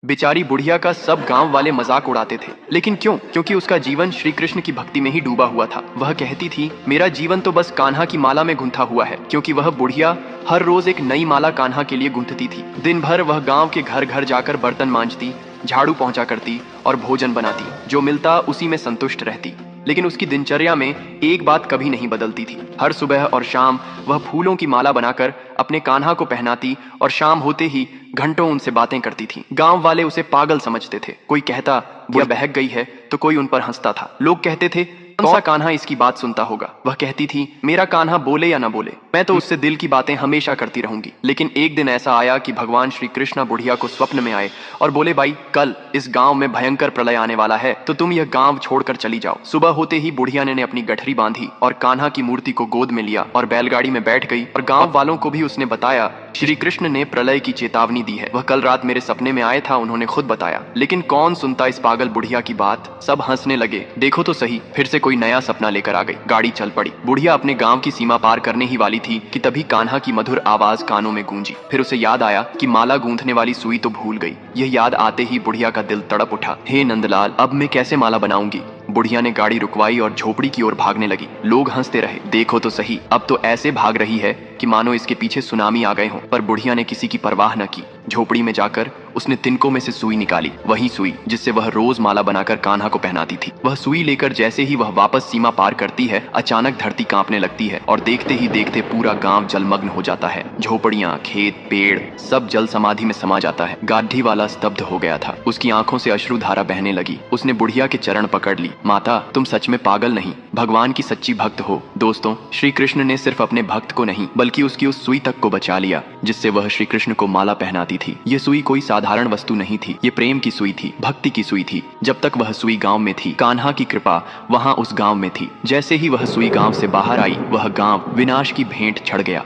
बेचारी बुढ़िया का सब गांव वाले मजाक उड़ाते थे, लेकिन क्यों? क्योंकि उसका जीवन श्री कृष्ण की भक्ति में ही डूबा हुआ था। वह कहती थी, मेरा जीवन तो बस कान्हा की माला में गुंथा हुआ है। क्योंकि वह बुढ़िया हर रोज एक नई माला कान्हा के लिए गूंथती थी। दिन भर वह गांव के घर घर जाकर बर्तन मांजती, झाड़ू पहुंचा करती और भोजन बनाती। जो मिलता उसी में संतुष्ट रहती। लेकिन उसकी दिनचर्या में एक बात कभी नहीं बदलती थी। हर सुबह और शाम वह फूलों की माला बनाकर अपने कान्हा को पहनाती और शाम होते ही घंटों उनसे बातें करती थी। गांव वाले उसे पागल समझते थे। कोई कहता बुढ़िया बहक गई है तो कोई उन पर हंसता था। लोग कहते थे, कौन सा कान्हा इसकी बात सुनता होगा। वह कहती थी, मेरा कान्हा बोले या ना बोले, मैं तो उससे दिल की बातें हमेशा करती रहूंगी। लेकिन एक दिन ऐसा आया कि भगवान श्री कृष्ण बुढ़िया को स्वप्न में आए और बोले, भाई कल इस गांव में भयंकर प्रलय आने वाला है, तो तुम यह गांव छोड़कर चली जाओ। सुबह होते ही बुढ़िया ने अपनी गठरी बांधी और कान्हा की मूर्ति को गोद में लिया और बैलगाड़ी में बैठ गई। और गांव वालों को भी उसने बताया, श्री कृष्ण ने प्रलय की चेतावनी दी है। वह कल रात मेरे सपने में आए था, उन्होंने खुद बताया। लेकिन कौन सुनता इस पागल बुढ़िया की बात। सब हंसने लगे। देखो तो सही, फिर से कोई नया सपना लेकर आ गई। गाड़ी चल पड़ी। बुढ़िया अपने गांव की सीमा पार करने ही वाली थी कि तभी कान्हा की मधुर आवाज कानों में गूंजी। फिर उसे याद आया कि माला गूंथने वाली सुई तो भूल गई। यह याद आते ही बुढ़िया का दिल तड़प उठा। हे नंदलाल, अब मैं कैसे माला बनाऊंगी। बुढ़िया ने गाड़ी रुकवाई और झोपड़ी की ओर भागने लगी। लोग हंसते रहे। देखो तो सही, अब तो ऐसे भाग रही है कि मानो इसके पीछे सुनामी आ गए हों। पर बुढ़िया ने किसी की परवाह न की। झोपड़ी में जाकर उसने तिनकों में से सुई निकाली, वही सुई जिससे वह रोज माला बनाकर कान्हा को पहनाती थी। वह सुई लेकर जैसे ही वह वापस सीमा पार करती है, अचानक धरती कांपने लगती है और देखते ही देखते पूरा गांव जलमग्न हो जाता है। झोपड़ियां, खेत, पेड़ सब जल समाधि में समा जाता है। गाढ़ी वाला स्तब्ध हो गया था। उसकी आंखों से अश्रुधारा बहने लगी। उसने बुढ़िया के चरण पकड़ ली। माता, तुम सच में पागल नहीं, भगवान की सच्ची भक्त हो। दोस्तों, श्री कृष्ण ने सिर्फ अपने भक्त को नहीं बल्कि उसकी उस सुई तक को बचा लिया जिससे वह श्री कृष्ण को माला पहनाती थी। ये सुई कोई साधारण वस्तु नहीं थी। ये प्रेम की सुई थी, भक्ति की सुई थी। जब तक वह सुई गांव में थी, कान्हा की कृपा वहां उस गांव में थी। जैसे ही वह सुई गांव से बाहर आई, वह गांव विनाश की भेंट चढ़ गया।